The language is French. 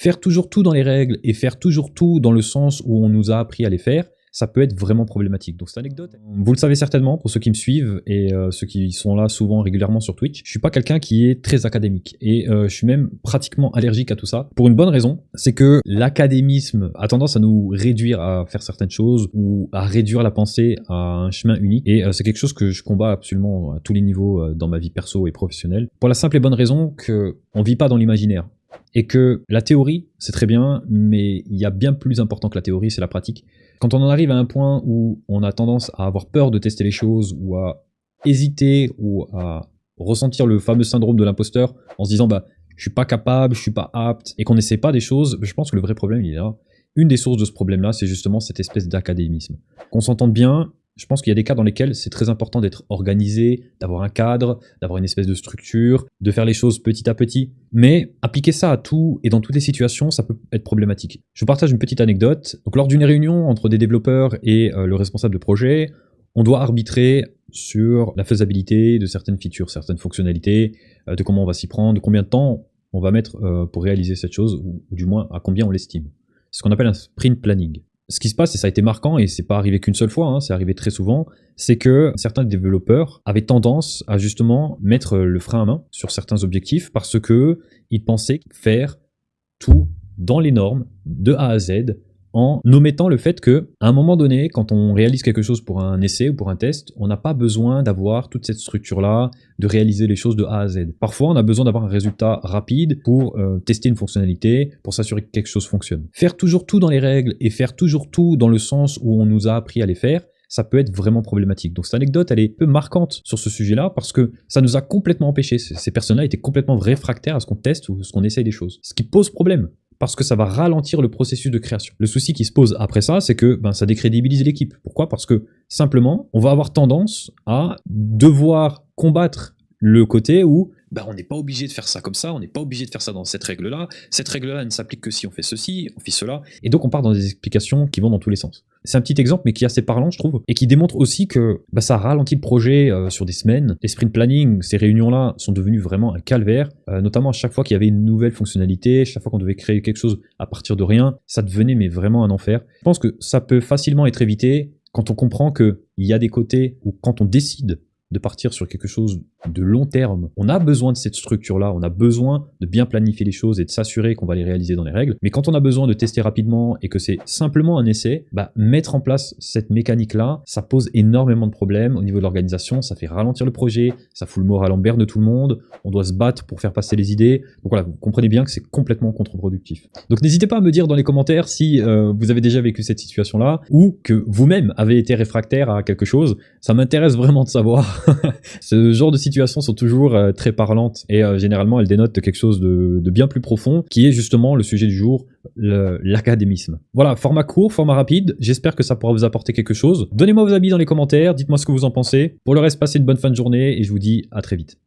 Faire toujours tout dans les règles et faire toujours tout dans le sens où on nous a appris à les faire, ça peut être vraiment problématique. Donc cette anecdote, vous le savez certainement pour ceux qui me suivent et ceux qui sont là souvent régulièrement sur Twitch, je suis pas quelqu'un qui est très académique et je suis même pratiquement allergique à tout ça pour une bonne raison, c'est que l'académisme a tendance à nous réduire à faire certaines choses ou à réduire la pensée à un chemin unique et c'est quelque chose que je combats absolument à tous les niveaux dans ma vie perso et professionnelle pour la simple et bonne raison que on vit pas dans l'imaginaire. Et que la théorie, c'est très bien, mais il y a bien plus important que la théorie, c'est la pratique. Quand on en arrive à un point où on a tendance à avoir peur de tester les choses, ou à hésiter, ou à ressentir le fameux syndrome de l'imposteur, en se disant bah je suis pas capable, je suis pas apte, et qu'on n'essaie pas des choses, je pense que le vrai problème il est là. Une des sources de ce problème-là, c'est justement cette espèce d'académisme. Qu'on s'entende bien, je pense qu'il y a des cas dans lesquels c'est très important d'être organisé, d'avoir un cadre, d'avoir une espèce de structure, de faire les choses petit à petit. Mais appliquer ça à tout et dans toutes les situations, ça peut être problématique. Je vous partage une petite anecdote. Donc, lors d'une réunion entre des développeurs et le responsable de projet, on doit arbitrer sur la faisabilité de certaines features, certaines fonctionnalités, de comment on va s'y prendre, de combien de temps on va mettre pour réaliser cette chose, ou du moins à combien on l'estime. C'est ce qu'on appelle un sprint planning. Ce qui se passe, et ça a été marquant, et c'est pas arrivé qu'une seule fois, c'est arrivé très souvent, c'est que certains développeurs avaient tendance à justement mettre le frein à main sur certains objectifs parce que ils pensaient faire tout dans les normes, de A à Z, en omettant le fait que, à un moment donné, quand on réalise quelque chose pour un essai ou pour un test, on n'a pas besoin d'avoir toute cette structure-là, de réaliser les choses de A à Z. Parfois, on a besoin d'avoir un résultat rapide pour tester une fonctionnalité, pour s'assurer que quelque chose fonctionne. Faire toujours tout dans les règles et faire toujours tout dans le sens où on nous a appris à les faire, ça peut être vraiment problématique. Donc cette anecdote, elle est un peu marquante sur ce sujet-là parce que ça nous a complètement empêchés. Ces personnes-là étaient complètement réfractaires à ce qu'on teste ou ce qu'on essaye des choses. Ce qui pose problème. Parce que ça va ralentir le processus de création. Le souci qui se pose après ça, c'est que ça décrédibilise l'équipe. Pourquoi ? Parce que simplement, on va avoir tendance à devoir combattre le côté où on n'est pas obligé de faire ça comme ça, on n'est pas obligé de faire ça dans cette règle-là. Cette règle-là ne s'applique que si on fait ceci, on fait cela. Et donc on part dans des explications qui vont dans tous les sens. C'est un petit exemple, mais qui est assez parlant, je trouve, et qui démontre aussi que ça ralentit le projet sur des semaines. Les sprint planning, ces réunions-là, sont devenues vraiment un calvaire, notamment à chaque fois qu'il y avait une nouvelle fonctionnalité, chaque fois qu'on devait créer quelque chose à partir de rien, ça devenait mais vraiment un enfer. Je pense que ça peut facilement être évité quand on comprend qu'il y a des côtés où quand on décide de partir sur quelque chose de long terme, on a besoin de cette structure-là, on a besoin de bien planifier les choses et de s'assurer qu'on va les réaliser dans les règles. Mais quand on a besoin de tester rapidement et que c'est simplement un essai, mettre en place cette mécanique-là, ça pose énormément de problèmes au niveau de l'organisation, ça fait ralentir le projet, ça fout le moral en berne de tout le monde, on doit se battre pour faire passer les idées. Donc voilà, vous comprenez bien que c'est complètement contre-productif. Donc n'hésitez pas à me dire dans les commentaires si vous avez déjà vécu cette situation-là ou que vous-même avez été réfractaire à quelque chose. Ça m'intéresse vraiment de savoir. Ce genre de situations sont toujours très parlantes et généralement elles dénotent quelque chose de bien plus profond qui est justement le sujet du jour, l'académisme. Voilà, format court, format rapide, j'espère que ça pourra vous apporter quelque chose. Donnez-moi vos avis dans les commentaires, dites-moi ce que vous en pensez. Pour le reste, passez une bonne fin de journée et je vous dis à très vite.